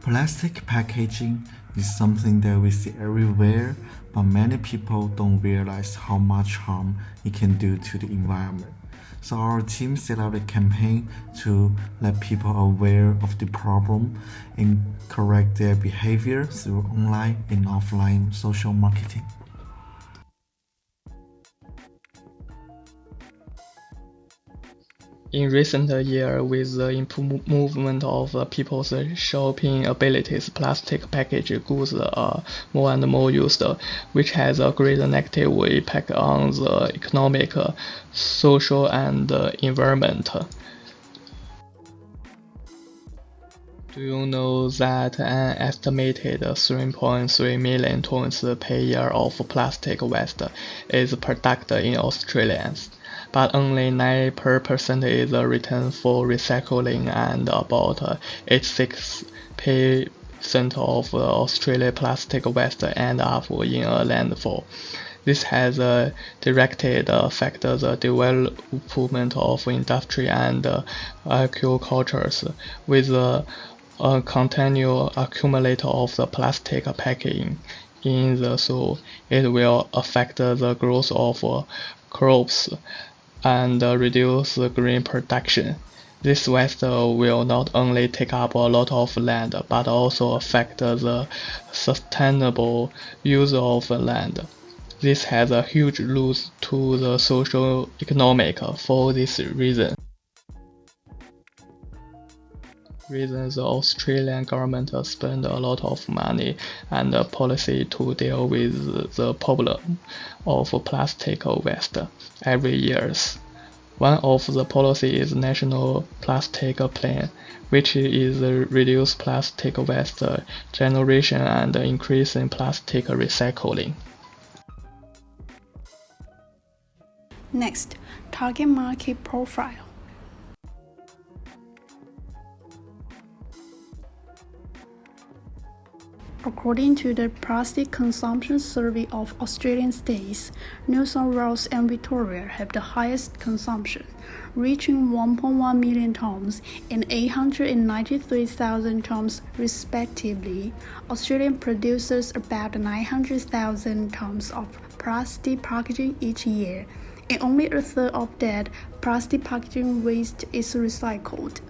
Plastic packaging is something that we see everywhere, but many people don't realize how much harm it can do to the environment. So our team set out a campaign to let people aware of the problem and correct their behavior through online and offline social marketing. In recent years, with the improvement of people's shopping abilities, plastic packaged goods are more and more used, which has a great negative impact on the economic, social, and environment. Do you know that an estimated 3.3 million tons per year of plastic waste is produced in Australia? But only 9% is returned for recycling, and about 86% of Australian plastic waste end up in a landfill. This has directly affected the development of industry and agriculture, with a continual accumulation of the plastic packaging in the soil. It will affect the growth of crops and reduce the grain production. This waste will not only take up a lot of land, but also affect the sustainable use of land. This has a huge loss to the social economic for this reason. The Australian government spend a lot of money and policy to deal with the problem of plastic waste every year. One of the policy is National Plastic Plan, which is reduce plastic waste generation and increase in plastic recycling. Next, target market profile. According to the Plastic Consumption Survey of Australian states, New South Wales and Victoria have the highest consumption, reaching 1.1 million tonnes and 893,000 tonnes respectively. Australia produces about 900,000 tonnes of plastic packaging each year, and only a third of that plastic packaging waste is recycled.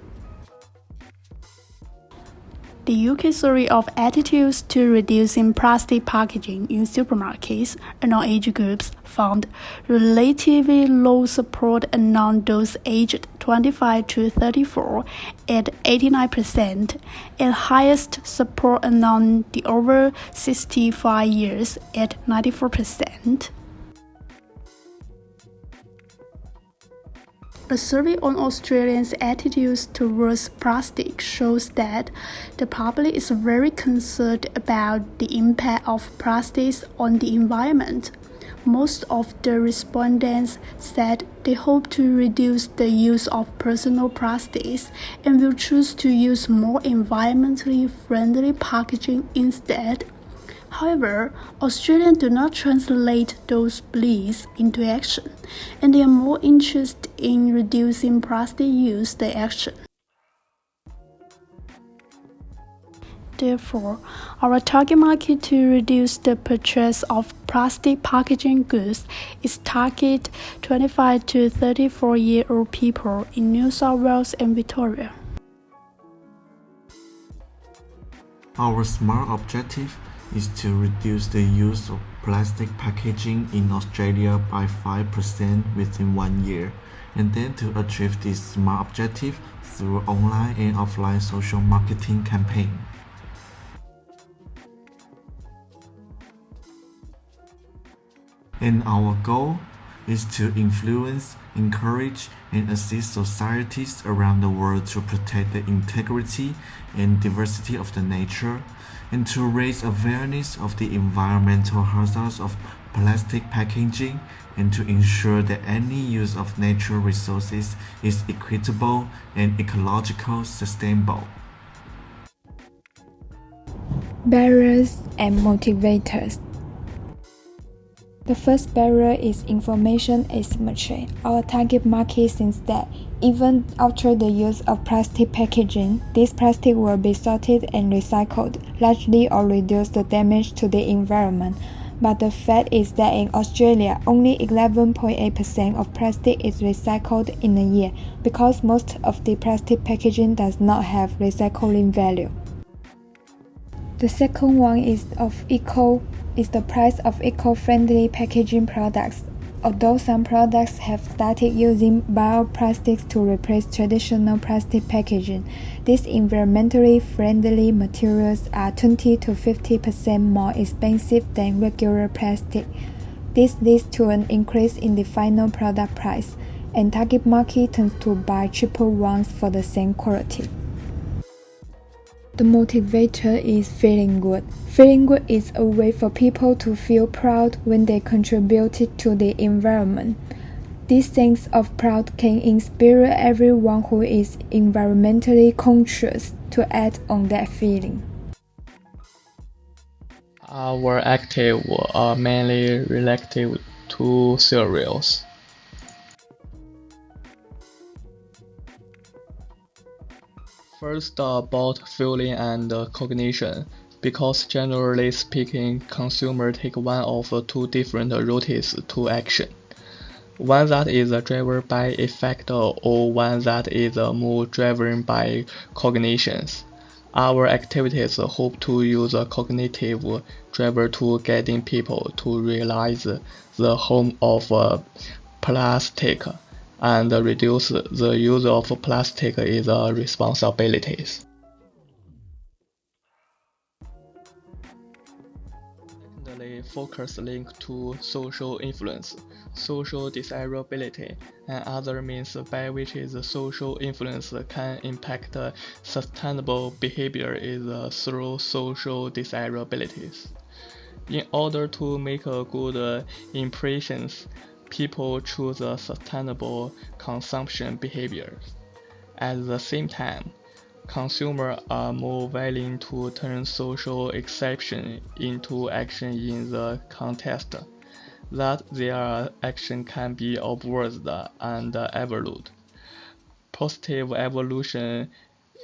The UK survey of attitudes to reducing plastic packaging in supermarkets and all age groups found relatively low support among those aged 25 to 34 at 89%, and highest support among the over 65 years at 94%. A survey on Australians' attitudes towards plastic shows that the public is very concerned about the impact of plastics on the environment. Most of the respondents said they hope to reduce the use of personal plastics and will choose to use more environmentally friendly packaging instead. However, Australians do not translate those beliefs into action, and they are more interested in reducing plastic use than action. Therefore, our target market to reduce the purchase of plastic packaging goods is target 25 to 34-year-old people in New South Wales and Victoria. Our SMART objective is to reduce the use of plastic packaging in Australia by 5% within 1 year, and then to achieve this SMART objective through online and offline social marketing campaign. And our goal is to influence, encourage, and assist societies around the world to protect the integrity and diversity of the nature, and to raise awareness of the environmental hazards of plastic packaging, and to ensure that any use of natural resources is equitable and ecological sustainable. Barriers and motivators. The first barrier is information asymmetry. Our target market thinks that even after the use of plastic packaging, this plastic will be sorted and recycled, largely or reduce the damage to the environment. But the fact is that in Australia, only 11.8% of plastic is recycled in a year because most of the plastic packaging does not have recycling value. The second one is the price of eco-friendly packaging products. Although some products have started using bioplastics to replace traditional plastic packaging, these environmentally friendly materials are 20 to 50% more expensive than regular plastic. This leads to an increase in the final product price, and target market tends to buy cheaper ones for the same quality. The motivator is feeling good. Feeling good is a way for people to feel proud when they contributed to the environment. This sense of pride can inspire everyone who is environmentally conscious to act on that feeling. Our active are mainly related to cereals. First about feeling and cognition, because generally speaking, consumers take one of two different routes to action. One that is driven by effect or one that is more driven by cognitions. Our activities hope to use a cognitive driver to guiding people to realize the harm of plastic and reduce the use of plastic is a responsibility. Secondly, focus linked to social influence, social desirability, and other means by which the social influence can impact sustainable behavior is through social desirabilities. In order to make a good impressions, people choose a sustainable consumption behavior. At the same time, consumers are more willing to turn social exception into action in the context that their action can be observed and evaluated. Positive evolution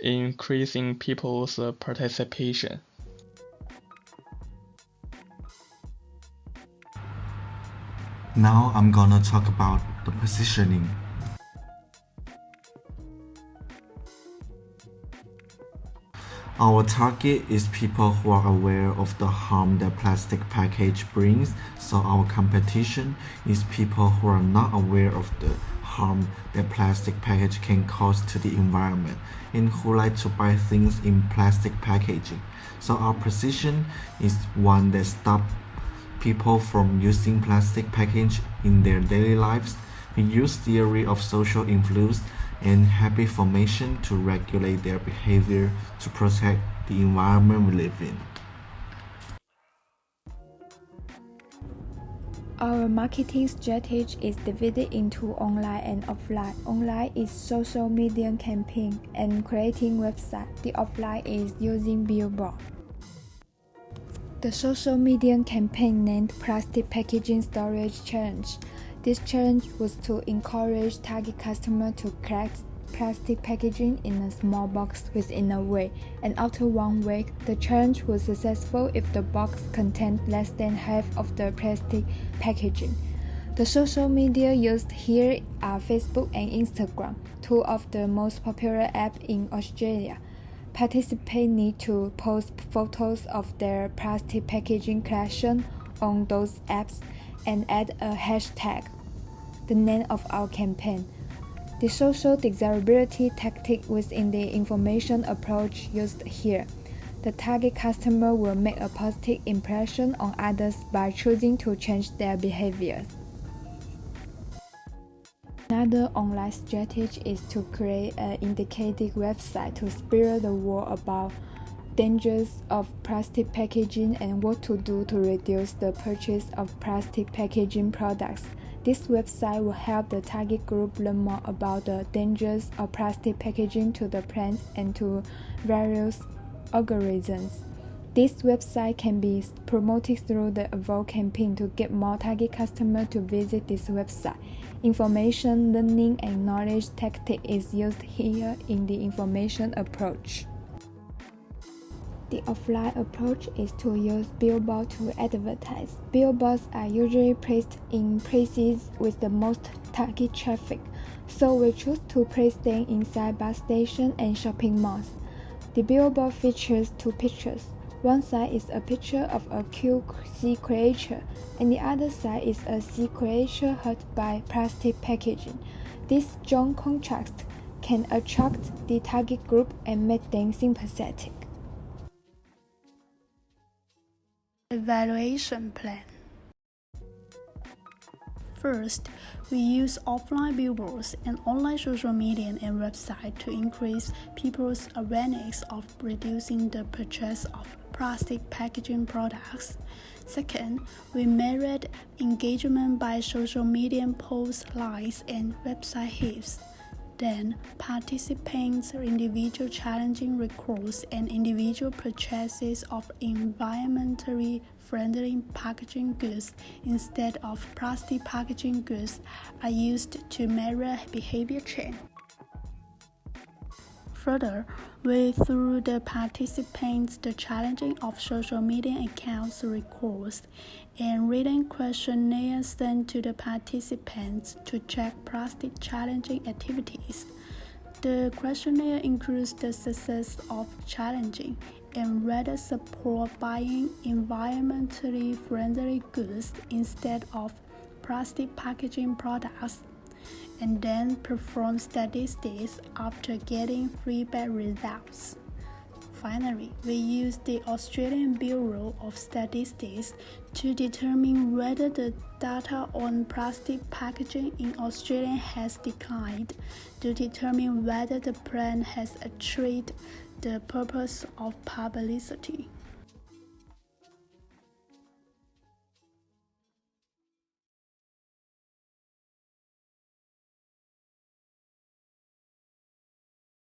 increasing people's participation. Now I'm gonna talk about the positioning. Our target is people who are aware of the harm that plastic package brings, so our competition is people who are not aware of the harm that plastic package can cause to the environment and who like to buy things in plastic packaging. So our position is one that stops people from using plastic package in their daily lives. We use theory of social influence and habit formation to regulate their behavior to protect the environment we live in. Our marketing strategy is divided into online and offline. Online is social media campaign and creating website. The offline is using billboard. The social media campaign named Plastic Packaging Storage Challenge. This challenge was to encourage target customers to collect plastic packaging in a small box within a week, and after 1 week, the challenge was successful if the box contained less than half of the plastic packaging. The social media used here are Facebook and Instagram, two of the most popular apps in Australia. Participants need to post photos of their plastic packaging collection on those apps and add a hashtag, the name of our campaign. The social desirability tactic within the information approach used here. The target customer will make a positive impression on others by choosing to change their behavior. Another online strategy is to create an indicative website to spread the word about dangers of plastic packaging and what to do to reduce the purchase of plastic packaging products. This website will help the target group learn more about the dangers of plastic packaging to the planet and to various organisms. This website can be promoted through the Avoid campaign to get more target customers to visit this website. Information, learning, and knowledge tactic is used here in the information approach. The offline approach is to use billboards to advertise. Billboards are usually placed in places with the most target traffic, so we choose to place them inside bus stations and shopping malls. The billboard features two pictures. One side is a picture of a cute sea creature, and the other side is a sea creature hurt by plastic packaging. This strong contrast can attract the target group and make them sympathetic. Evaluation plan. First, we use offline billboards and online social media and websites to increase people's awareness of reducing the purchase of plastic packaging products. Second, we measured engagement by social media posts, likes, and website hits. Then, participants' individual challenging requests and individual purchases of environmentally friendly packaging goods instead of plastic packaging goods are used to measure behavior change. Further, we through the participants the challenging of social media accounts requests and written questionnaires sent to the participants to check plastic challenging activities. The questionnaire includes the success of challenging and whether support buying environmentally friendly goods instead of plastic packaging products, and then perform statistics after getting feedback results. Finally, we use the Australian Bureau of Statistics to determine whether the data on plastic packaging in Australia has declined, to determine whether the plan has achieved the purpose of publicity.